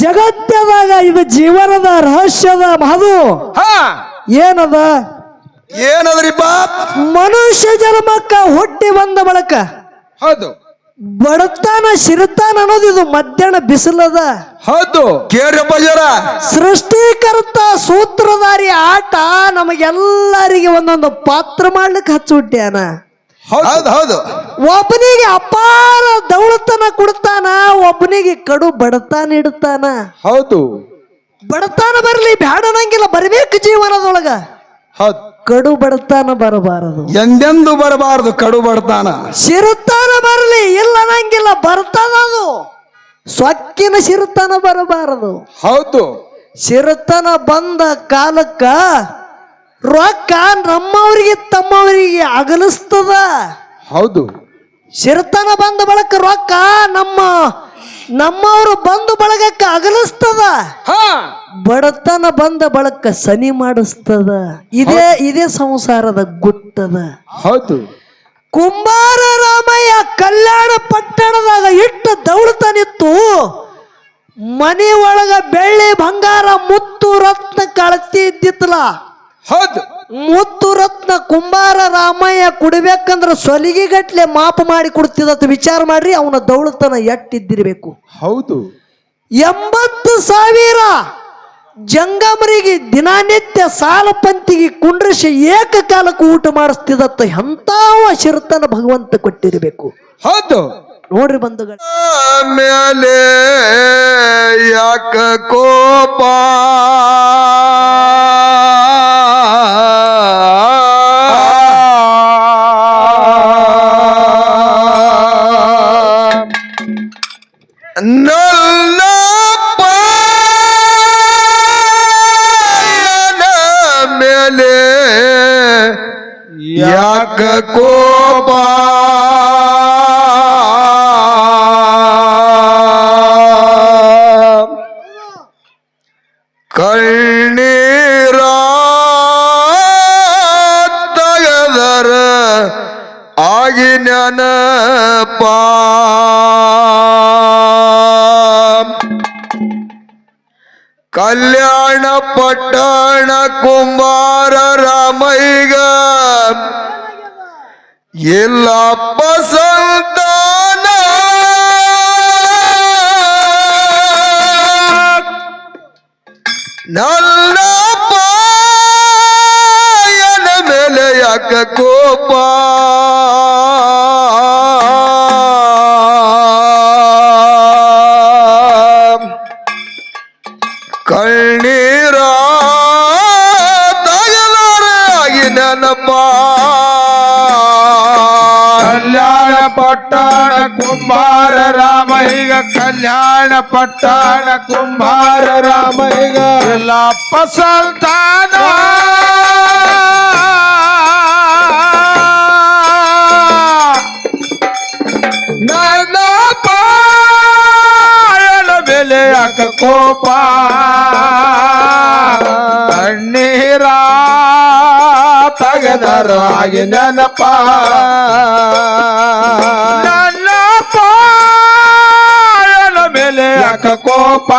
ಜಗತ್ತದಾಗ ಇದು ಜೀವನದ ರಹಸ್ಯದ ಮಹದು ಹಾ ಏನದ ಏನದ್ರಿಪ್ಪ ಮನುಷ್ಯ ಜನ್ಮಕ್ಕ ಹುಟ್ಟಿ ಬಂದ ಬಳಕ ಹೌದು ಬಡತಾನ ಸಿರತಾನ ಅನ್ನೋದು ಇದು ಮಧ್ಯಾಹ್ನ ಬಿಸಿಲದ ಹೌದು ಕೇಳ್ರಪ್ಪ ಜರ ಸೃಷ್ಟಿಕರ್ತ ಸೂತ್ರಧಾರಿ ಆಟ ನಮಗೆಲ್ಲರಿಗೆ ಒಂದೊಂದು ಪಾತ್ರ ಮಾಡ್ಲಿಕ್ಕೆ ಹಚ್ಚಿಬಿಟ್ಟ್ಯಾನ ಹೌದು ಹೌದು ಒಬ್ಬನಿಗೆ ಅಪಾರ ದೌಳತನ ಕೊಡ್ತಾನ ಒಬ್ಬನಿಗೆ ಕಡು ಬಡತಾನ ಇಡ್ತಾನ ಹೌದು ಬಡತಾನ ಬರಲಿ ಬ್ಯಾಡನಂಗಿಲ್ಲ ಬರಬೇಕು ಜೀವನದೊಳಗ ಹೌದು ಕಡು ಬಡತಾನ ಬರಬಾರದು ಎಂದೆಂದು ಬರಬಾರದು ಕಡು ಬಡತಾನ ಸಿರುತಾನ ಬರಲಿ ಇಲ್ಲ ಅನ್ನಂಗಿಲ್ಲ ಬರ್ತದ ಅದು ಸೊಕ್ಕಿನ ಸಿರುತಾನ ಬರಬಾರದು ಹೌದು ಸಿರುತಾನ ಬಂದ ಕಾಲಕ್ಕ ರೊಕ್ಕ ನಮ್ಮವರಿಗೆ ತಮ್ಮವರಿಗೆ ಅಗಲಿಸ್ತದ ಹೌದು ಸಿರುತಾನ ಬಂದ ಬಳಕ ರೊಕ್ಕ ನಮ್ಮವರು ಬಂದು ಬಳಗಕ್ಕೆ ಅಗಲಿಸ್ತದ ಹಾ ಬಡತನ ಬಂದ ಬಳಕ ಸನಿ ಮಾಡಿಸ್ತದ ಇದೇ ಸಂಸಾರದ ಗುಟ್ಟದ ಹೌದು ಕುಂಬಾರ ರಾಮಯ್ಯ ಕಲ್ಯಾಣ ಪಟ್ಟಣದಾಗ ಇಟ್ಟ ದೌಳತನಿತ್ತು ಮನೆ ಒಳಗ ಬೆಳ್ಳಿ ಬಂಗಾರ ಮುತ್ತು ರತ್ನ ಕಳತಿ ಇದ್ದಿತ್ತಲ್ಲ ಹೌದು ಮುತ್ತು ರತ್ನ ಕುಂಬಾರ ರಾಮಯ್ಯ ಕುಡಿಬೇಕಂದ್ರ ಸೊಲಿಗೆ ಗಟ್ಲೆ ಮಾಪ ಮಾಡಿ ಕೊಡ್ತಿದತ್ ವಿಚಾರ ಮಾಡ್ರಿ ಅವನ ದೌಳತನ ಎಟ್ಟಿದ್ದಿರ್ಬೇಕು ಹೌದು 80,000 ಜಂಗಮರಿಗೆ ದಿನನಿತ್ಯ ಸಾಲ ಪಂತಿಗೆ ಕುಂಡ್ರಿಸಿ ಏಕಕಾಲಕ್ಕೆ ಊಟ ಮಾಡಿಸ್ತಿದತ್ತ ಎಂತಾವ ಶಿರ್ತನ ಭಗವಂತ ಕೊಟ್ಟಿರಬೇಕು ಹೌದು ನೋಡ್ರಿ ಬಂಧುಗಳ ಮೇಲೆ ಯಾಕ ಕೋಪ ನನ್ನ ಪಾಯನ ಮೇಲೆ ಯಾಕ ಕೋಪ ಕಣ್ಣೀರ ತಗದರ ಆಗಿ ನೆನಪ ಕಲ್ಯಾಣ ಪಟ್ಟಣ ಕುಂಬಾರ ರಾಮಯ್ಯಗ ಎಲ್ಲಪ್ಪ ಸಂತಾನ ನನ್ನ ಪಾಯನ ಮೇಲೆ ಯಾಕ ಕೋಪ ಕಣ್ಣೀರ ತಗಲಾರಾಗಿ ನೆನಪ ಕಲ್ಯಾಣ ಪಟ್ಟಣ ಕುಂಬಾರ ರಾಮಯ್ಯ ಕಲ್ಯಾಣ ಪಟ್ಟಣ ಕುಂಬಾರ ರಾಮಯ್ಯ ಎಲ್ಲಪ್ಪ ಸಂತಾನ ನನ್ನ ಪಾಯನ ಮೇಲೆ ಯಾಕ ಕೋಪ ಕಣ್ಣೀರ ತಗದರ ಹಾಗೆ ನೆನಪ ನನ್ನ ಪಾಯನ ಮೇಲೆ ಯಾಕ ಕೋಪ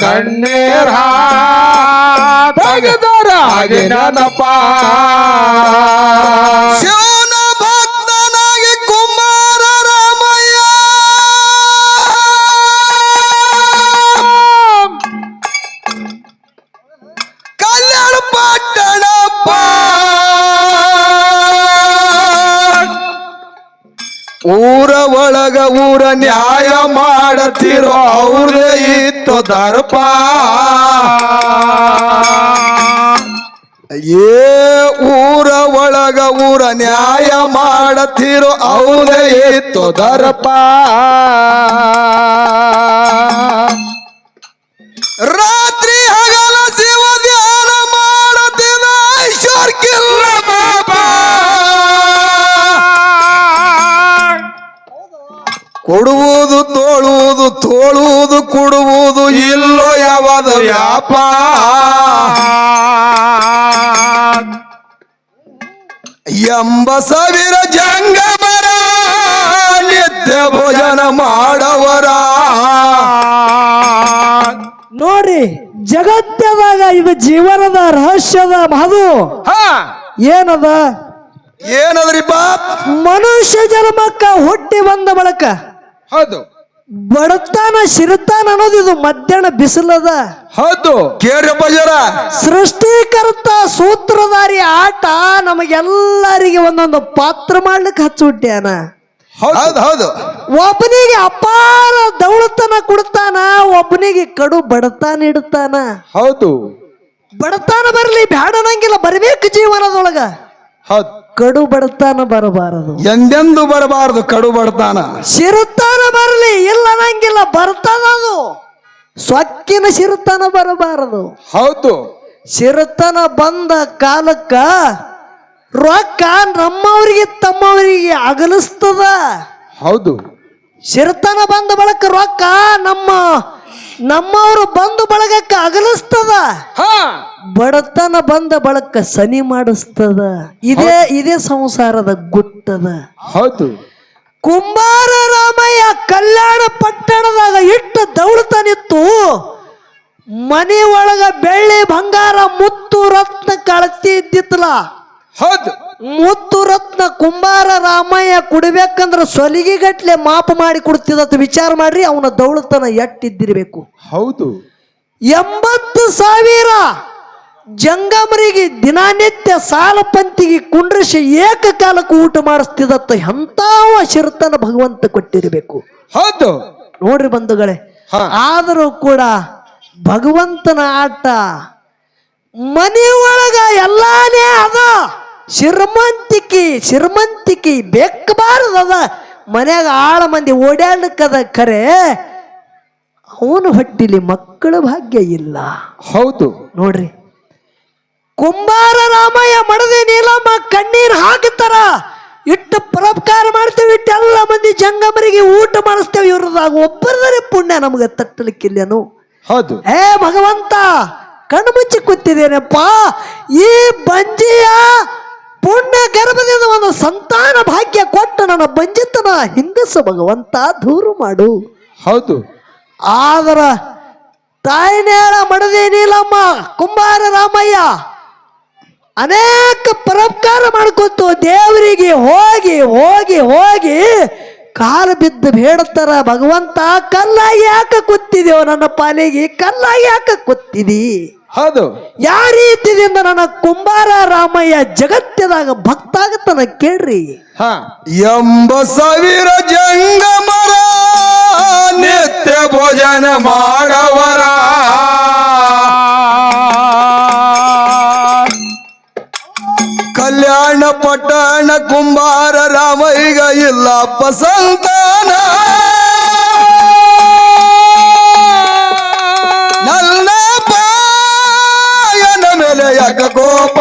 ಕಣ್ಣೀರ ತಗದರ ಹಾಗೆ ನೆನಪ ಶಿವನ ಭಕ್ತನಾಗಿ ಕುಮಾರ ರಾಮಯ್ಯ ಕಲ್ಯಾಣ ಪಟ್ಟಣಪ್ಪ ಊರ ಒಳಗ ಊರ ನ್ಯಾಯ ಮಾಡತಿರೋ ಅವ್ರೇ ಇತ್ತು ದರ್ಪ ಏ ಊರ ಒಳಗ ಊರ ನ್ಯಾಯ ಮಾಡತಿರೋ ಅವ್ರೇ ಇತ್ತು ದರ್ಪ ರಾತ್ರಿ ಹಗಲ ಶಿವ ಧ್ಯಾನ ಮಾಡತಿದ ಐಶ್ವರ್ಕಿಲ್ಲ ಬಾಬಾ ಕೊಡುವುದು ತೋಳುವುದು ಕೊಡುವುದು ಇಲ್ಲೋ ಯಾವದ ವ್ಯಾಪಾರ 80,000 ಜಂಗಮರ ನಿದ್ದ ನಿತ್ಯ ಭೋಜನ ಮಾಡವರ ನೋಡ್ರಿ ಜಗತ್ತದಾಗ ಇದು ಜೀವನದ ರಹಸ್ಯದ ಮಹದು ಹಾ ಏನದ ಏನದ್ರಿಪ್ಪ ಮನುಷ್ಯ ಜನ್ಮಕ್ಕ ಹುಟ್ಟಿ ಬಂದ ಬಳಕ ಹೌದು ಬಡತಾನ ಸಿರುತಾನ ಅನ್ನೋದು ಇದು ಮಧ್ಯಾಹ್ನ ಬಿಸಿಲದ ಹೌದು ಕೇಳ್ರಪ್ಪ ಜರ ಸೃಷ್ಟಿಕರ್ತ ಸೂತ್ರಧಾರಿ ಆಟ ನಮಗೆಲ್ಲರಿಗೆ ಒಂದೊಂದು ಪಾತ್ರ ಮಾಡ್ಲಿಕ್ಕೆ ಹಚ್ಚಿಬಿಟ್ಟ್ಯಾನ ಹೌದು ಹೌದು ಒಬ್ಬನಿಗೆ ಅಪಾರ ದೌಳತನ ಕೊಡ್ತಾನ ಒಬ್ಬನಿಗೆ ಕಡು ಬಡತಾನ ಇಡ್ತಾನ ಹೌದು ಬಡತಾನ ಬರಲಿ ಬ್ಯಾಡನಂಗಿಲ್ಲ ಬರಬೇಕು ಜೀವನದೊಳಗ ಹೌದು ಕಡು ಬಡತಾನ ಬರಬಾರದು ಎಂದೆಂದು ಬರಬಾರದು ಕಡು ಬಡತಾನ ಸಿರುತಾನ ಬರಲಿ ಇಲ್ಲ ಅನ್ನಂಗಿಲ್ಲ ಬರ್ತದದು ಸೊಕ್ಕಿನ ಸಿರುತಾನ ಬರಬಾರದು ಹೌದು ಸಿರುತನ ಬಂದ ಕಾಲಕ್ಕ ರೊಕ್ಕ ನಮ್ಮವರಿಗೆ ತಮ್ಮವರಿಗೆ ಅಗಲಿಸ್ತದ ಹೌದು ಸಿರುತನ ಬಂದ ಬಳಕ ರೊಕ್ಕ ನಮ್ಮವರು ಬಂದು ಬಳಗಕ್ಕ ಅಗಲಿಸ್ತದ ಹಾ ಬಡತನ ಬಂದ ಬಳಕ ಸನಿ ಮಾಡಿಸ್ತದ ಇದೇ ಸಂಸಾರದ ಗುಟ್ಟದ ಹೌದು ಕುಂಬಾರ ರಾಮಯ್ಯ ಕಲ್ಯಾಣ ಪಟ್ಟಣದಾಗ ಇಟ್ಟು ದೌಳತನಿತ್ತು ಮನೆ ಒಳಗ ಬೆಳ್ಳಿ ಬಂಗಾರ ಮುತ್ತು ರತ್ನ ಕಳತಿ ಇದ್ದಿತ್ತಲ್ಲ ಹೌದು ಮುತ್ತು ರತ್ನ ಕುಂಬಾರ ರಾಮಯ್ಯ ಕುಡಿಬೇಕಂದ್ರ ಸೊಲಿಗೆಗಟ್ಲೆ ಮಾಪ ಮಾಡಿ ಕೊಡ್ತಿದತ್ ವಿಚಾರ ಮಾಡ್ರಿ ಅವನ ದೌಳತನ ಎಟ್ಟಿದ್ದಿರ್ಬೇಕು ಹೌದು 80,000 ಜಂಗಮರಿಗೆ ದಿನನಿತ್ಯ ಸಾಲ ಪಂತಿಗೆ ಕುಂಡ್ರಿಸಿ ಏಕಕಾಲಕ್ಕೆ ಊಟ ಮಾಡಿಸ್ತಿದತ್ತ ಎಂತಾವ ಶಿರ್ತನ ಭಗವಂತ ಕೊಟ್ಟಿರಬೇಕು ಹೌದು ನೋಡ್ರಿ ಬಂಧುಗಳೇ ಹಾ. ಆದರೂ ಕೂಡ ಭಗವಂತನ ಆಟ ಮನೆ ಒಳಗ ಎಲ್ಲಾನೇ ಅದ ಶ್ರೀಮಂತಿಕೆ ಬೇಕಬಾರದದ ಮನ್ಯಾಗ ಆಳ ಮಂದಿ ಓಡಾಡ್ಲಿಕ್ಕದ ಖರೆ ಅವನು ಹೊಟ್ಟಿಲಿ ಮಕ್ಕಳ ಭಾಗ್ಯ ಇಲ್ಲ ಹೌದು ನೋಡ್ರಿ ಕುಂಬಾರ ರಾಮಯ್ಯ ಮಡದಿ ನೀಲಮ್ಮ ಕಣ್ಣೀರ್ ಹಾಕ್ತಾರ ಇಟ್ಟು ಪರೋಪಕಾರ ಮಾಡ್ತೇವೆ ಇಟ್ಟೆಲ್ಲ ಮಂದಿ ಜಂಗಮರಿಗೆ ಊಟ ಮಾಡಿಸ್ತೇವೆ ಇವ್ರದಾಗ ಒಬ್ಬರದರೆ ಪುಣ್ಯ ನಮಗೆ ತಟ್ಟಲಿಕ್ಕಿಲ್ಲೇನು ಹೌದು ಏ ಭಗವಂತ ಕಣ್ಣು ಮುಚ್ಚಿ ಕೂತಿದ್ದೇನಪ್ಪ ಈ ಬಂಜಿಯ ಪುಣ್ಯ ಗರ್ಭದಿಂದ ಒಂದು ಸಂತಾನ ಭಾಗ್ಯ ಕೊಟ್ಟು ನನ್ನ ಬಂಜಿತನ ಹಿಂಗಸು ಭಗವಂತ ದೂರು ಮಾಡು. ಹೌದು ಆದರ ತಾಯಿನೇಳ ಮಡದಿ ನೀಲಮ್ಮ ಕುಂಬಾರ ರಾಮಯ್ಯ ಅನೇಕ ಪರೋಪಕಾರ ಮಾಡ್ಕೊತು ದೇವರಿಗೆ ಹೋಗಿ ಹೋಗಿ ಹೋಗಿ ಕಾಲು ಬಿದ್ದು ಬೇಡ್ತಾರ ಭಗವಂತ ಕಲ್ಲಾಗಿ ಯಾಕೆ ಕೂತಿದೇವ ನನ್ನ ಪಾಲಿಗೆ ಕಲ್ಲಾಗಿ ಯಾಕೆ ಕೂತಿದಿ ಹೌದು ಯಾವ ರೀತಿಯಿಂದ ನನ್ನ ಕುಂಬಾರ ರಾಮಯ್ಯ ಜಗತ್ತದಾಗ ಭಕ್ತ ಆಗತ್ತನ ಕೇಳ್ರಿ. ಹಾ 80,000 ಜಂಗಮರ ನಿತ್ಯ ಭೋಜನ ಮಾಡವರ ಕಲ್ಯಾಣ ಪಟ್ಟಣ ಕುಂಬಾರ ರಾಮಯ್ಯ ಇಲ್ಲಪ್ಪ ಸಂತಾನ ನನ್ನ ಪಾಯನ ಮೇಲೆ ಯಾಕ ಕೋಪ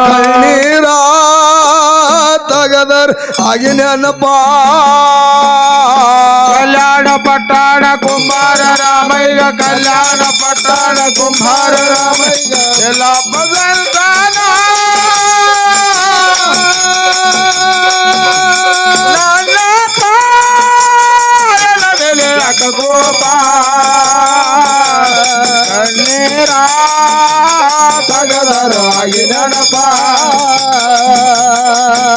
ಕಣ್ಣೀರ ತಗದರ್ ಆಗಿ ನೆನಪ ಕಲ್ಯಾಣ ಪಟ್ಟಣ ಕುಂಬಾರ ರಾಮಯ್ಯ ಕಲ್ಯಾಣ ಪಟ್ಟಣ ಕುಂಬಾರ ರಾಮಯ್ಯ ಎಲ್ಲ ಬದಲ್ತಾನ ನನ್ನ ಪಾಯನ ಮೇಲೆ ಯಾಕ ಕೋಪ ಕಣ್ಣೀರ ತಗದರಾಗಿ ನೆನಪ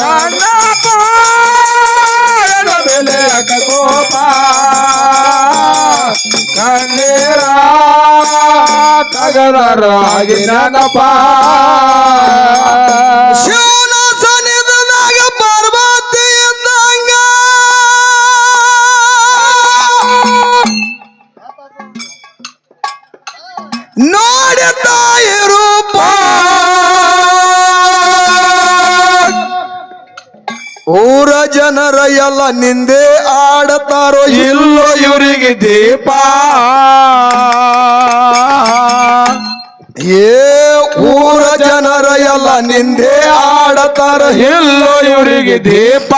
ನನ್ನ ಪಾಯನ ಮೇಲೆ ಯಾಕ ಕೋಪ ಕಣ್ಣೀರ ತಗದರಾಗಿ ನೆನಪ ಶಿವನ ಸನ್ನಿಧಿದಾಗ ಪಾರ್ವತಿ ಇದ್ದಂಗ ನೋಡಿ ತಾಯಿ ರೂಪ ಊರ ಜನರ ಎಲ್ಲ ನಿಂದೆ ಆಡತಾರೋ ಇಲ್ಲೋ ಇವರಿಗೆ ದೀಪ ಏ ಊರ ಜನರ ಎಲ್ಲ ನಿಂದೆ ಆಡತಾರ ಇಲ್ಲೋ ಇವರಿಗೆ ದೀಪ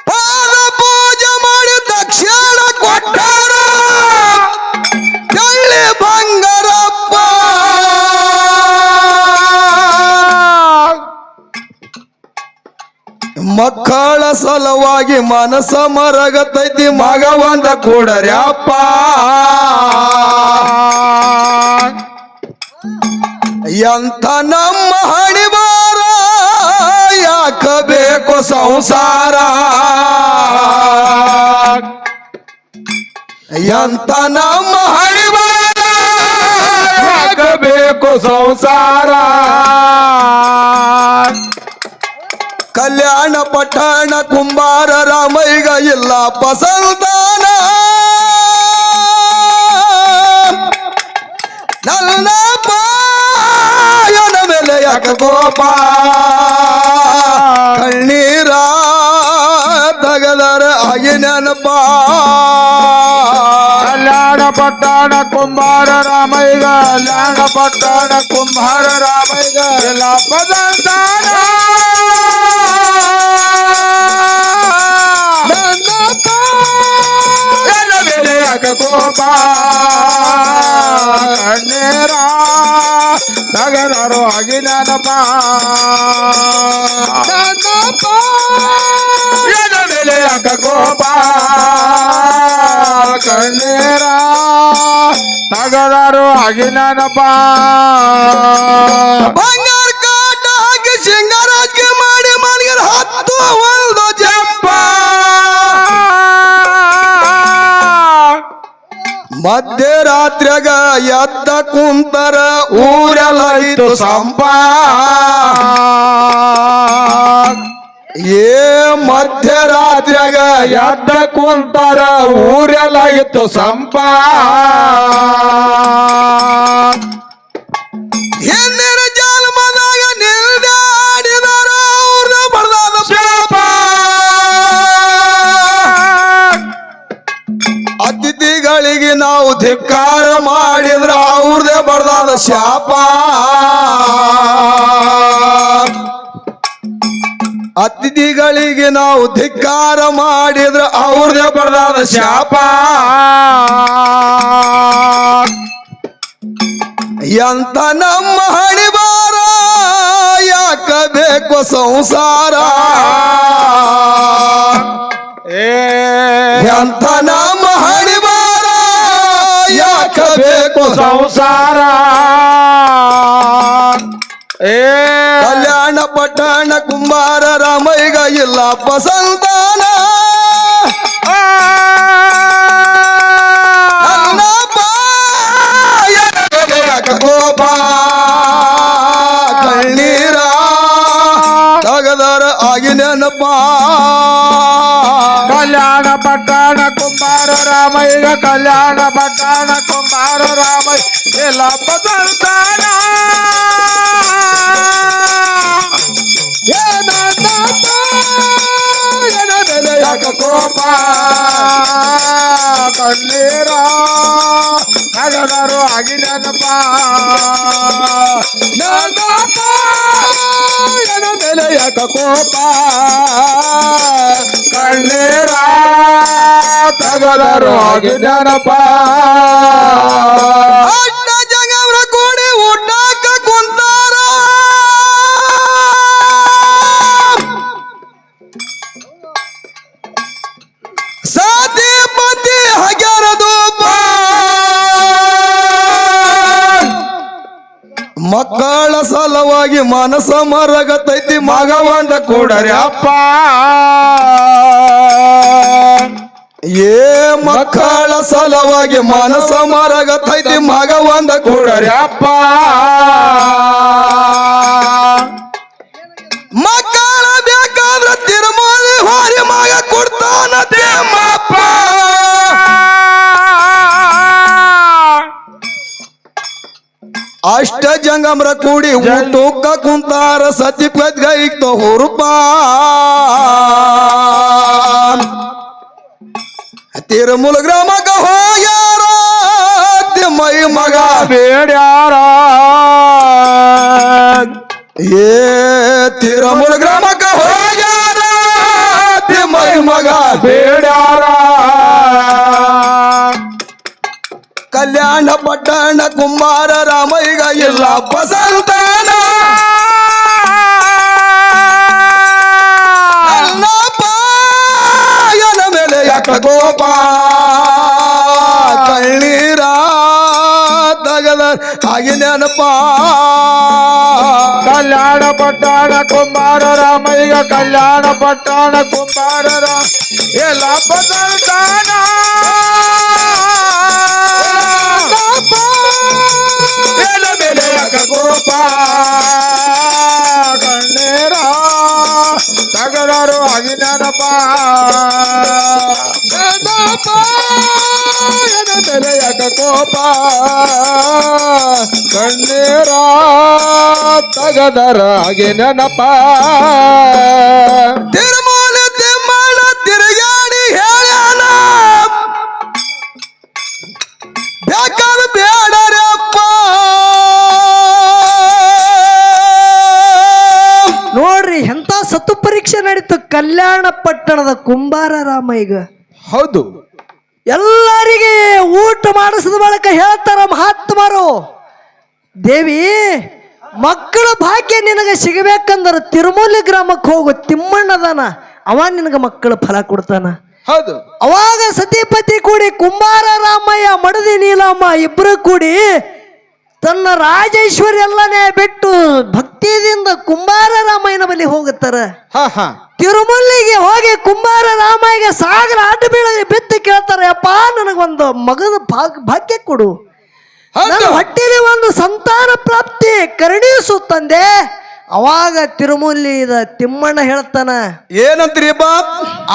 ಪಾದ ಪೂಜೆ ಮಾಡಿ ದಕ್ಷಿಣ ಕೊಟ್ಟಾರ ಬೆಳ್ಳಿ ಬಂಗಾರಪ್ಪ ಮಕ್ಕಳ ಸಲುವಾಗಿ ಮನಸ್ಸ ಮರಗತೈತಿ ಮಗವಂದ ಕೂಡರ್ಯಪ್ಪ ಎಂತ ನಮ್ಮ ಹಣಿಬಾರ ಯಾಕ ಬೇಕು ಸಂಸಾರ ಎಂತ ನಮ್ಮ ಹಣಿಬಾರ ಬೇಕು ಸಂಸಾರ ಕಲ್ಯಾಣ ಪಟ್ಟಣ ಕುಂಬಾರ ರಾಮಯ್ಯಗ ಇಲ್ಲ ಪಸಂತಾನ ನನ್ನ ಪಾಯನ ಮೇಲೆ ಯಾಕ ಕೋಪ ಕಣ್ಣೀರ ತಗದರ ಆಗಿ ನೆನಪ ಕಲ್ಯಾಣ ಪಟ್ಟಣ ಕುಂಬಾರ ರಾಮಯ್ಯ ಕಲ್ಯಾಣ ಪಟ್ಟಣ ಕುಂಬಾರ ರಾಮಯ್ಯ ಎಲ್ಲ ಪದಾರ್ಥಾನ ಕೋಪ ಕಣ್ಣೀರ ತಗದರು ಆಗಿ ನೆನಪ ಮೇಲೆ ಯಾಕ ಕೋಪ ಕಣ್ಣೀರ ತಗದರು ಆಗಿ ನೆನಪ ಬಂಗಾರ ಕಾಟ ಹಾಕಿ ಸಿಂಗರಾಜ್ ಮಾಡಿ ಮನೆಗೆ ಹತ್ತು ಒಂದು ಜಂಪ ಮಧ್ಯರಾತ್ರಿಯಾಗ ಎದ್ದ ಕುಂತರ ಊರೆಲ್ಲ ಇತ್ತು ಸಂಪ ಏ ಮಧ್ಯರಾತ್ರಿಯಾಗ ಎದ್ದ ಕುಂತರ ಊರೆಲ್ಲ ಇತ್ತು ಸಂಪ ಹಿಂದಿನ ಜನ್ಮದಾಗ ನಿಲ್ದಾಡಿದರ ಅವ್ರ ಬಡದಾದ ಶಾಪ ಅತಿಥಿಗಳಿಗೆ ನಾವು ಧಿಕ್ಕಾರ ಮಾಡಿದ್ರ ಅವ್ರದೇ ಬಡದಾದ ಶಾಪ ಅತಿಥಿಗಳಿಗೆ ನಾವು ಧಿಕ್ಕಾರ ಮಾಡಿದ್ರ ಅವ್ರದೇ ಬಡದಾದ ಶಾಪ ಎಂತ ನಮ್ಮ ಹಣಿಬಾರ ಯಾಕ ಬೇಕು ಸಂಸಾರ ಎಂತ ನಮ್ಮ ಹಣಿಬಾರ ಯಾಕ ಬೇಕು ಸಂಸಾರ ಕಲ್ಯಾಣ ಪಟ್ಟಣ ಕುಂಬಾರ ರಾಮಯ್ಯಗ ಇಲ್ಲ ಪಸಂತಾನ ನನ್ನ ಪಾಯನ ಮೇಲೆ ಯಾಕ ಕೋಪ ಕಣ್ಣೀರ ತಗದರ ಆಗಿ ನೆನಪ ಕಲ್ಯಾಣ ಪಟ್ಟಣ ಕುಂಬಾರ ರಾಮಯ್ಯ ಕಲ್ಯಾಣ ಪಟ್ಟಣ ಕುಂಬಾರ ರಾಮಯ್ಯ ಎಲ್ಲ ಪದಾರ್ಥಾನ ಯಾಕ ಕೋಪ ಕಣ್ಣೀರ ನಗದರು ಆಗಿ ನೆನಪ ಮೇಲೆ ಯಾಕ ಕೋಪ ಕಣ್ಣೀರ ತಗದರು ಆಗಿ ನೆನಪ ಅಡ್ಡ ಜಗವ್ರ ಕೂಡಿ ಊಟಕ್ಕ ಕುಂತಾರ ಸಾತಿ ಪತಿ ಹಗ್ಯಾರದು ಮಕ್ಕಳ ಸಲುವಾಗಿ ಮನಸ್ಸ ಮರಗತೈತಿ ಮಗವಂದ ಕೂಡರಿ ಅಪ್ಪ ಏ ಮಕ್ಕಳ ಸಲುವಾಗಿ ಮನಸ್ಸ ಮರಗತೈತಿ ಮಗವಂದ ಕೂಡರಿ ಅಪ್ಪ ಮಕ್ಕಳ ಬೇಕಾದ್ರ ತಿರುಮೂಲಿ ಹೋರಿ ಮಗ ಕೊಡ್ತಾನ ದೇಮಪ್ಪ ಅಷ್ಟ ಜಂಗಮ್ರ ಕೂಡಿ ಊಟಕ್ಕ ಕುಂತಾರ ಸತಿ ಪದ್ಗೈತ ಹುರುಪ ತಿರುಮೂಲ ಗ್ರಾಮಕ್ಕ ಹೋಗ್ಯಾರ ತಿಮ್ಮೈ ಮಗ ಬೇಡ್ಯಾರ ಏ ತಿರುಮೂಲ ಗ್ರಾಮಕ್ಕ ಹೋಗ್ಯಾರ ತಿಮ್ಮೈ ಮಗ ಬೇಡ್ಯಾರ ಕಲ್ಯಾಣ ಪಟ್ಟಣ ಕುಂಬಾರ ರಾಮಯ್ಯಗ ಇಲ್ಲ ಪಸಂತಾನ ಯಾಕ ಕೋಪ ಕಣ್ಣೀರ ತಗದ ಹಾಗೆ ನೆನಪ ಕಲ್ಯಾಣ ಪಟ್ಟಣ ಕುಂಬಾರ ರಾಮಯ್ಯ ಕಲ್ಯಾಣ ಪಟ್ಟಣ ಕುಂಬಾರರ ಎಲ್ಲ ಬದಲ್ತಾನ ಎಲ್ಲ ಮೇಲೆ ಯಾಕ ಕೋಪ ಕಣ್ಣೀರ ತಗದರು ಹಾಗೆ ನೆನಪ ಮೇಲೆ ಯಾಕ ಕೋಪ ಕಣ್ಣೀರ ತಗದರ ಹಾಗೆ ನೆನಪ ತಿರುಮೂಲ ತಿಮ್ಮಣ್ಣ ತಿರುಗಾಡಿ ಹೇಳ್ಯಾನ ಬೇಕಾದ ಬೇಡರಪ್ಪ ನೋಡ್ರಿ ಎಂತ ಸತ್ತು ಪರೀಕ್ಷೆ ನಡೀತು ಕಲ್ಯಾಣ ಪಟ್ಟಣದ ಕುಂಬಾರ ರಾಮಯ್ಯಗ. ಹೌದು, ಎಲ್ಲರಿಗೆ ಊಟ ಮಾಡಿಸಿದ ಬಳಿಕ ಹೇಳ್ತಾರ ಮಹಾತ್ಮರು, ದೇವಿ ಮಕ್ಕಳ ಭಾಗ್ಯ ನಿನಗೆ ಸಿಗಬೇಕಂದ್ರೆ ತಿರುಮೂಲಿ ಗ್ರಾಮಕ್ಕೆ ಹೋಗು, ತಿಮ್ಮಣ್ಣದಾನ ಅವ ನಿನಗೆ ಮಕ್ಕಳ ಫಲ ಕೊಡ್ತಾನ. ಹೌದು. ಅವಾಗ ಸತಿಪತಿ ಕೂಡಿ ಕುಂಬಾರ ರಾಮಯ್ಯ ಮಡದಿ ನೀಲಮ್ಮ ಇಬ್ರು ಕೂಡಿ ತನ್ನ ರಾಜೇಶ್ವರಿ ಎಲ್ಲನೇ ಬಿಟ್ಟು ಭಕ್ತಿಯಿಂದ ಕುಂಬಾರ ರಾಮಯ್ಯನ ಬಳಿ ಹೋಗುತ್ತಾರ. ತಿರುಮಲ್ಲಿಗೆ ಹೋಗಿ ಕುಂಬಾರ ರಾಮಯ್ಯಗೆ ಸಾಗರ ಅಡ್ಡ ಬೀಳಗೆ ಬಿತ್ತು ಕೇಳ್ತಾರೆ, ಅಪ್ಪ ನನಗೊಂದು ಮಗದ ಭಾಗ್ಯ ಕೊಡು, ನನ್ನ ಹೊಟ್ಟೆಲಿ ಒಂದು ಸಂತಾನ ಪ್ರಾಪ್ತಿ ಕರುಣಿಸು ತಂದೆ. ಅವಾಗ ತಿರುಮುಲಿದ ತಿಮ್ಮಣ್ಣ ಹೇಳ್ತಾನ, ಏನಂತ್ರಿ ಬಾ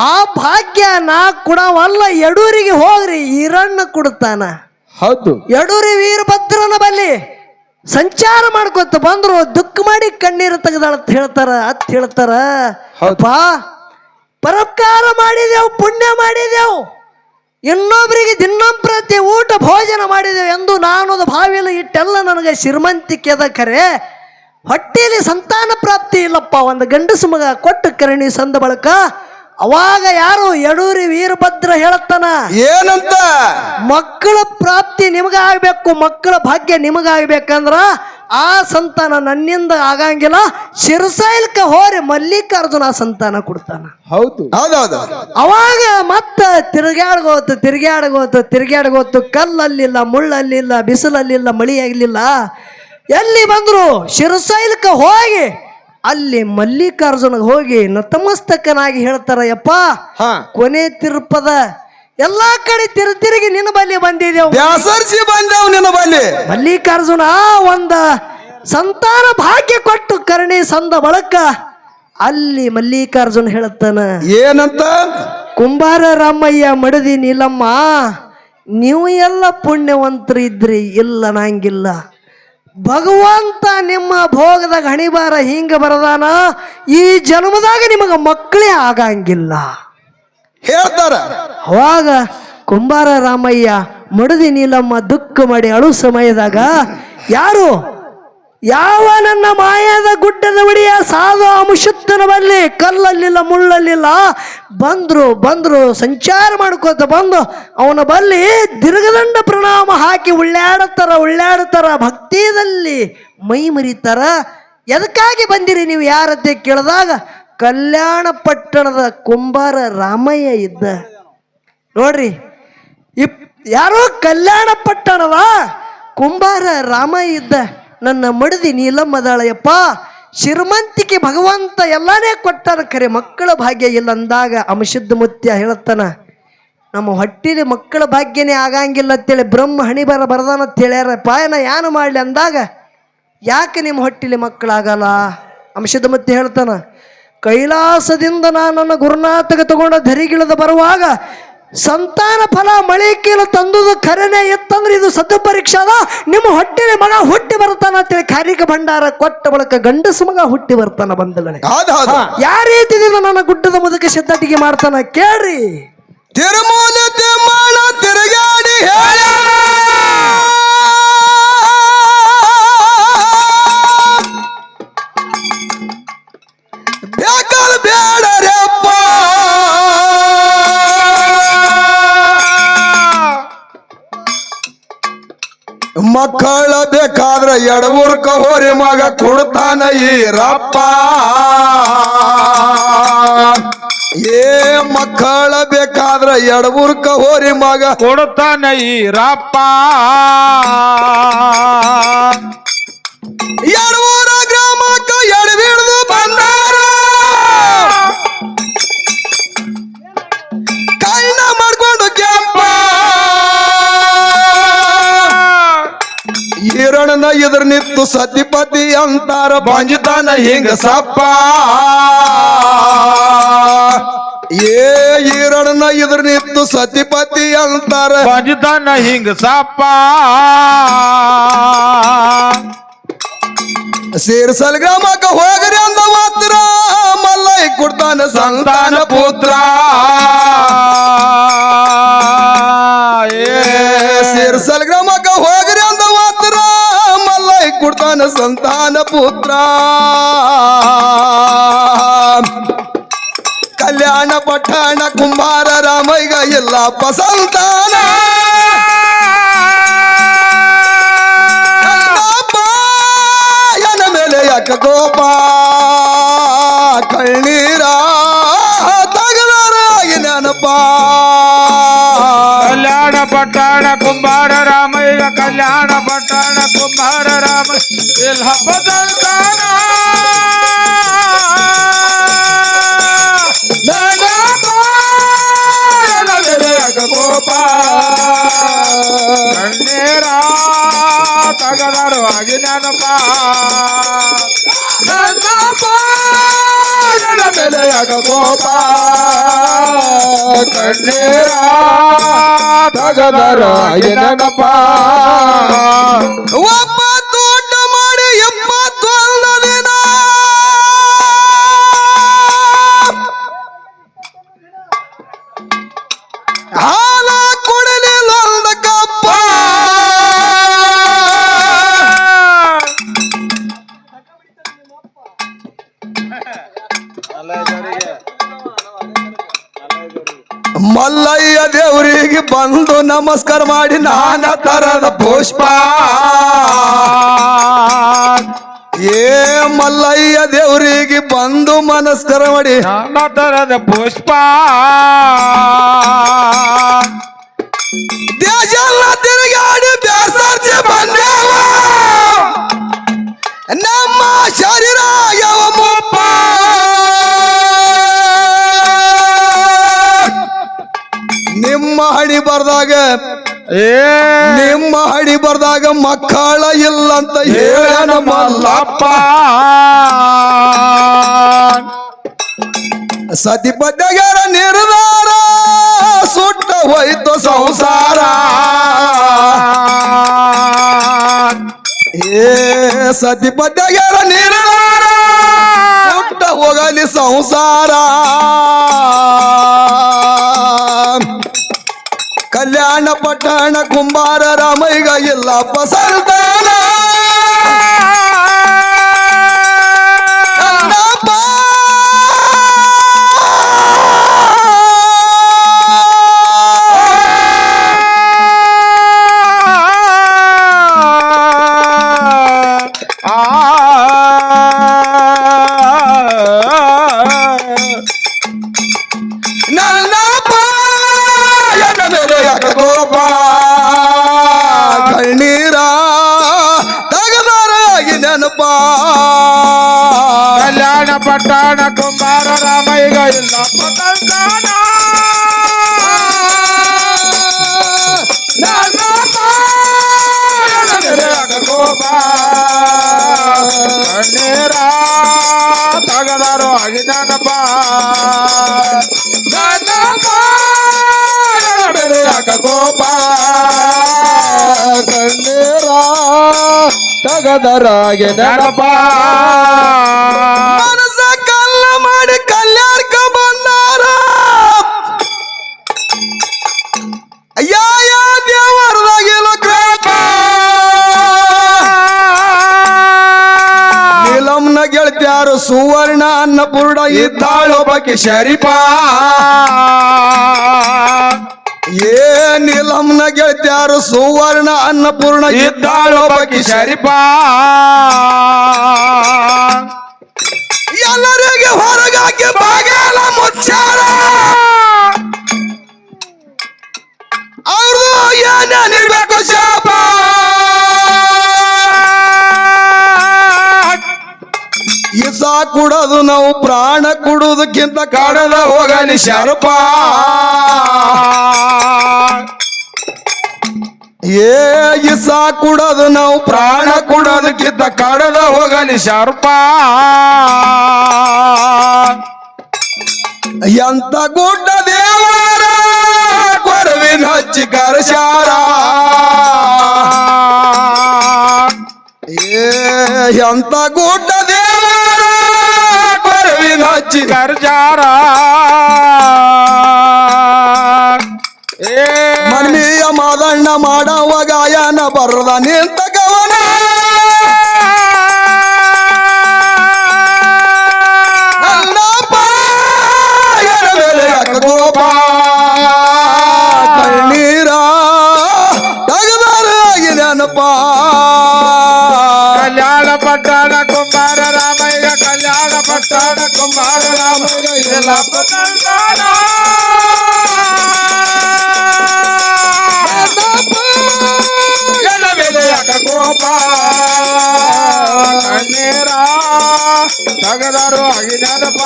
ಆ ಭಾಗ್ಯ ನಾ ಕೊಡವಲ್ಲ, ಯಡೂರಿಗೆ ಹೋಗ್ರಿ ಈರಣ್ಣ ಕೊಡ್ತಾನ. ಹೌದು. ಯಡೂರಿ ವೀರಭದ್ರನ ಬಲ್ಲಿ ಸಂಚಾರ ಮಾಡ್ಕೊತ ಬಂದ್ರು, ದುಃಖ ಮಾಡಿ ಕಣ್ಣೀರು ತೆಗೆದಾಳತ್ ಹೇಳ್ತಾರ. ಅತ್ ಹೇಳ್ತಾರ, ಅಪ್ಪ ಪರೋಪಕಾರ ಮಾಡಿದೆವು, ಪುಣ್ಯ ಮಾಡಿದೆವು, ಇನ್ನೊಬ್ಬರಿಗೆ ದಿನಂಪ್ರತಿ ಊಟ ಭೋಜನ ಮಾಡಿದೆವು ಎಂದು ನಾನು ಭಾವಿಲ್ಲ, ಇಟ್ಟೆಲ್ಲ ನನಗೆ ಶ್ರೀಮಂತಿಕೆದ ಕರೆ ಹೊಟ್ಟೆಯಲ್ಲಿ ಸಂತಾನ ಪ್ರಾಪ್ತಿ ಇಲ್ಲಪ್ಪ, ಒಂದು ಗಂಡಸು ಮಗ ಕೊಟ್ಟು ಕರಣಿ ಸಂದ ಬಳಕ. ಅವಾಗ ಯಾರು ಯಡೂರಿ ವೀರಭದ್ರ ಹೇಳತ್ತಾನ, ಏನಂತ ಮಕ್ಕಳ ಪ್ರಾಪ್ತಿ ನಿಮಗಾಗಬೇಕು, ಮಕ್ಕಳ ಭಾಗ್ಯ ನಿಮಗಾಗಬೇಕಂದ್ರ ಆ ಸಂತಾನ ನನ್ನಿಂದ ಆಗಂಗಿಲ್ಲ, ಶಿರಸೈಲ್ಕ ಹೋರಿ ಮಲ್ಲಿಕಾರ್ಜುನ ಆ ಸಂತಾನ ಕೊಡ್ತಾನ. ಹೌದು. ಹೌದೌದು. ಅವಾಗ ಮತ್ತ ತಿರುಗಾಡ್ಗೋತು ಕಲ್ಲಲ್ಲಿಲ್ಲ, ಮುಳ್ಳಲ್ಲಿಲ್ಲ, ಬಿಸಿಲಲ್ಲಿಲ್ಲ, ಮಳಿ ಆಗ್ಲಿಲ್ಲ. ಎಲ್ಲಿ ಬಂದ್ರು ಶಿರಸೈಲ್ಕ ಹೋಗಿ ಅಲ್ಲಿ ಮಲ್ಲಿಕಾರ್ಜುನಗೆ ಹೋಗಿ ನತಮಸ್ತಕನಾಗಿ ಹೇಳ್ತಾರ, ಯಪ್ಪ ಕೊನೆ ತಿರುಪದ ಎಲ್ಲಾ ಕಡೆ ತಿರುಗಿ ನಿನ್ನ ಬಲ್ಲಿ ಬಂದಿದ್ದೇವು, ಬ್ಯಾಸರ್ಸಿ ಬಂದೆವು ನಿನ್ನ ಬಲ್ಲಿ. ಮಲ್ಲಿಕಾರ್ಜುನ ಒಂದ ಸಂತಾನ ಭಾಗ್ಯ ಕೊಟ್ಟು ಕರ್ಣಿ ಸಂದ ಬಳಕ ಅಲ್ಲಿ ಮಲ್ಲಿಕಾರ್ಜುನ ಹೇಳುತ್ತಾನ, ಏನಂತ ಕುಂಬಾರ ರಾಮಯ್ಯ ಮಡದಿ ನೀಲಮ್ಮ ನೀವು ಎಲ್ಲ ಪುಣ್ಯವಂತರು ಇದ್ರಿ, ಇಲ್ಲ ನಂಗಿಲ್ಲ, ಭಗವಂತ ನಿಮ್ಮ ಭೋಗದಾಗ ಹಣಿಬಾರ ಹಿಂಗ ಬರದಾನ, ಈ ಜನ್ಮದಾಗ ನಿಮಗ ಮಕ್ಕಳೇ ಆಗಂಗಿಲ್ಲ ಹೇಳ್ತಾರ. ಅವಾಗ ಕುಂಬಾರ ರಾಮಯ್ಯ ಮಡದಿ ನೀಲಮ್ಮ ದುಃಖ ಮಾಡಿ ಅಳು ಸಮಯದಾಗ ಯಾವ ನನ್ನ ಮಾಯದ ಗುಡ್ಡದ ಒಡೆಯ ಸಾಧು ಅಂಶುತ್ತನ ಬಲ್ಲಿ ಕಲ್ಲಲ್ಲಿಲ್ಲ, ಮುಳ್ಳಲ್ಲಿಲ್ಲ, ಬಂದ್ರು ಸಂಚಾರ ಮಾಡ್ಕೋತ ಬಂದು ಅವನ ಬಲ್ಲಿ ದೀರ್ಘದಂಡ ಪ್ರಣಾಮ ಹಾಕಿ ಉಳ್ಳಾಡುತ್ತಾರ ಭಕ್ತಿಯಲ್ಲಿ ಮೈ ಮರಿತಾರ. ಎದಕ್ಕಾಗಿ ಬಂದಿರಿ ನೀವು ಯಾರತ್ತೆ ಕೇಳಿದಾಗ ಕಲ್ಯಾಣ ಪಟ್ಟಣದ ಕುಂಬಾರ ರಾಮಯ್ಯ ಇದ್ದ. ನೋಡ್ರಿ, ಯಾರೋ ಕಲ್ಯಾಣ ಪಟ್ಟಣದ ಕುಂಬಾರ ರಾಮಯ್ಯ ಇದ್ದ. ನನ್ನ ಮಡದಿ ನೀಲಮ್ಮದಾಳಯ್ಯಪ್ಪ, ಶ್ರೀಮಂತಿಕೆ ಭಗವಂತ ಎಲ್ಲಾನೇ ಕೊಟ್ಟಾನ, ಖರೆ ಮಕ್ಕಳ ಭಾಗ್ಯ ಇಲ್ಲ ಅಂದಾಗ ಅಂಶುದ್ಧ ಮುತ್ಯ ಹೇಳ್ತಾನ, ನಮ್ಮ ಹೊಟ್ಟಿಲಿ ಮಕ್ಕಳ ಭಾಗ್ಯನೇ ಆಗಂಗಿಲ್ಲ ಅಂತೇಳಿ ಬ್ರಹ್ಮ ಹಣಿಬಾರ ಬರದಾನ ಅಂತ ಹೇಳ್ಯಾರ. ಪಾಯನ ಏನು ಮಾಡಲಿ ಅಂದಾಗ, ಯಾಕೆ ನಿಮ್ಮ ಹೊಟ್ಟಿಲಿ ಮಕ್ಕಳಾಗಲ್ಲ? ಅಂಶುದ್ಧ ಮುತ್ಯ ಹೇಳ್ತಾನ, ಕೈಲಾಸದಿಂದ ನನ್ನ ಗುರುನಾಥಗೆ ತಗೊಂಡ ಧರಿಗಿಳಿದ ಬರುವಾಗ ಸಂತಾನ ಫಲ ಮಳೆ ಕೀಲು ತಂದುದು ಖರೇನೆ ಇತ್ತಂದ್ರೆ ಇದು ಸದ್ದು ಪರೀಕ್ಷೆ ಅದ, ನಿಮ್ಮ ಹೊಟ್ಟೆಲಿ ಮಗ ಹುಟ್ಟಿ ಬರ್ತಾನ ಅಂತೇಳಿ ಕಾರ್ಯಕ ಭಂಡಾರ ಕೊಟ್ಟ ಬಳಕ ಗಂಡಸು ಮಗ ಹುಟ್ಟಿ ಬರ್ತಾನ. ಬಂದಗಳೇ, ಯಾವ ರೀತಿಯಿಂದ ನನ್ನ ಗುಡ್ಡದ ಮುದಕ ಸಿದ್ಧಟಿಗೆ ಮಾಡ್ತಾನ ಕೇಳ್ರಿ. ತಿರುಮೂಲ ತಿಮ್ಮಣ್ಣ ತಿರುಗಾಡಿ ಬೇಕಾದ ಬೇಡರಪ್ಪ, ಮಕ್ಕಳ ಬೇಕಾದ್ರ ಎಡಮೂರ್ಕ ಹೋರಿ ಮಗ ಕೊಡ್ತಾನ ಈರಪ್ಪ. ಏ ಮಕ್ಕಳ ಬೇಕಾದ್ರ ಎಡಬುರ್ಕ ಹೋರಿ ಮಗ ಕೊಡುತ್ತಾನ ಈರಪ್ಪ ಎಡವೂರ ಗ್ರಾಮಕ್ಕ ಎಡಬಿಡ್ದು ಬಂದಾರ ಕೈನ ಮಾಡ್ಕೊಂಡು ಕೆಂಪ ಈರಣನ ಎದುರು ನಿಂತು ಸತಿಪತಿ ಅಂತಾರ ಬಂಜಿತಾನ ಹಿಂಗ ಸಪ್ಪ ಈರಣನ ಎದುರು ನಿಂತು ಸತಿಪತಿ ಅಂತಾರ ಬಂಜಿತಾನ ಹಿಂಗ ಸಪ್ಪ ಸೇರ್ಸಲ್ ಗ್ರಾಮಕ್ಕ ಹೋಗ್ರಿ ಅಂದ ಮಾತ್ರ ಮಲ್ಲೈ ಕೊಡ್ತಾನ ಸಂತಾನ ಪುತ್ರ ಸೇರ್ಸಲ್ ಗ್ರಾಮಕ್ಕ ಹೋಗ್ರಿ ಅಂದ ಮಾತ್ರ ಮಲ್ಲೈ ಕೊಡ್ತಾನ ಸಂತಾನ ಪುತ್ರ ಕಲ್ಯಾಣ ಪಟ್ಟಣ ಕುಂಬಾರ ರಾಮಯ್ಯ ಎಲ್ಲಪ್ಪ ಸಂತಾನ ಯಾಕ ಗೋಪ ಕಣ್ಣೀರ ತಗದಾರಾಗಿ ನೆನಪ ಕಲ್ಯಾಣ ಪಟ್ಟಣ ಕುಂಬಾರ ರಾಮಯ್ಯ ಕಲ್ಯಾಣ ಪಟ್ಟಣ ಕುಂಬಾರ ರಾಮ ಇಲ್ಲಿ ಹಬ್ಬದ ಗೋಪ ಕಣ್ಣೀರ ತಗದಾರು ಆಗಿ ನೆನಪ ಬೆಲೆಯಾಗ ಗೋಪ ಕಣ್ಣೀರ ತಗದಾರು ಆಗಿ ನೆನಪ ಒಬ್ಬ ತೋಟ ಮಾಡಿ 71 ದಿನ ಹಾಲ ಕೊಡಲಿಲ್ಲ ಕಪ್ಪ ಮಲ್ಲಯ್ಯ ದೇವರಿಗೆ ಬಂದು ನಮಸ್ಕಾರ ಮಾಡಿ ನಾನಾ ತರದ ಪುಷ್ಪ ಮಲ್ಲಯ್ಯ ದೇವರಿಗೆ ಬಂದು ನಮಸ್ಕಾರ ಮಾಡಿ ನಾನಾ ತರದ ಪುಷ್ಪ ದೇಶಲ್ಲ ತಿರುಗಾಡಿ ಬೇಸರ್ಸಿ ಬಂದೇವ ನಮ್ಮ ಶರೀರ ಯಾವ ಮುಪ್ಪ ನಿಮ್ಮ ಹಣಿ ಬರ್ದಾಗ ನಿಮ್ಮ ಹಣಿ ಬರ್ದಾಗ ಮಕ್ಕಳ ಇಲ್ಲಂತ ಹೇಳನ ಮಲ್ಲಪ್ಪ ಸತಿಪದ್ಯಗಾರ ನಿರ್ಧಾರ ಸುಟ್ಟ ಹೋಯ್ತು ಸಂಸಾರ ಸತಿಪದ್ಯಗಾರ ನಿರ್ಧಾರ ಸುಟ್ಟ ಹೋಗಲಿ ಸಂಸಾರ ಕಲ್ಯಾಣ ಪಟ್ಟಣ ಕುಂಬಾರ ರಾಮಯ್ಯ ಎಲ್ಲಪ್ಪ ಸಂತಾನ ಗೋಪ ಕಣ್ಣೀರ ತಗದಾರಾಗಿ ನೆನಪ ಕಲ್ಯಾಣ ಪಟ್ಟಣ ಕುಂಬಾರ ರಾಮಯ್ಯ ಇಲ್ಲಪ್ಪ ಸಂತಾನ ಗೋಪ ಕಣ್ಣೀರ ತಗದಾರು ಆಗಿ ನೆನಪ ಗೋಪ ಕಣ್ಣೀರ ತಗದರಾಗೆ ನೆನಪ ಮನಸ ಕಲ್ಲ ಮಾಡಿ ಕಲ್ಯಾಣಕ್ಕ ಬಂದಾರ ಯಾವ ದೇವರದಾಗಿಲ್ಲ ಕೃಪ ನೀಲಂನ ಗೆಳತ್ಯಾರು ಸುವರ್ಣ ಅನ್ನಪೂರ್ಣ ಇದ್ದಾಳೊಬ್ಬಕ್ಕೆ ಶರೀಪ ನೀಲಂನ ಗೆಳತ್ಯಾರು ಸುವರ್ಣ ಅನ್ನಪೂರ್ಣ ಇದ್ದಾಳೊಬ್ಬಕಿ ಶರೀಪ ಎಲ್ಲರಿಗೆ ಹೊರಗಾಕಿ ಬಾಗಲ ಮುಚ್ಚಾರ ನಾವು ಪ್ರಾಣ ಕೊಡುವುದಕ್ಕಿಂತ ಕಾಡದ ಹೋಗಲಿ ಶರಪ ಏ ಇಸ ಕುಡದು ನಾವು ಪ್ರಾಣ ಕೊಡೋದಕ್ಕಿಂತ ಕಾಡದ ಹೋಗಲಿ ಶರ್ಪ ಎಂತ ಗುಡ್ಡ ದೇವರ ಕೊರವಿನ ಹಚ್ಚಿ ಕರಶಾರ ಏ ಎಂತ ಗುಡ್ಡ ದೇವರ ಕೊರವಿನ ಹಚ್ಚಿ ಕರ್ಜಾರ ಮನ್ಮಿಯ ಮಾದಣ್ಣ ಮಾಡವ ಗಾಯನ ಬರದ ನಿಂತ ಗವನ ಗೋಪ ಕಣ್ಣೀರ ತಗದಾರಾಗಿ ನೆನಪ ಕಲ್ಯಾಣ ಪಟ್ಟಣ ಕುಂಬಾರ ರಾಮಯ್ಯ ಕಲ್ಯಾಣ ಪಟ್ಟಣ ಕುಂಬಾರ ರಾಮಯ್ಯ ಗೋಪ ಕಣ್ಣೀರ ತಗದರು ಆಗಿ ನೆನಪ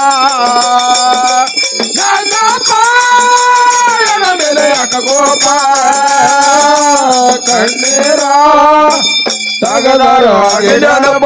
ಮೇಲೆ ಯಾಕ ಗೋಪ ಕಣ್ಣೀರ ತಗದರು ಆಗಿ ನೆನಪ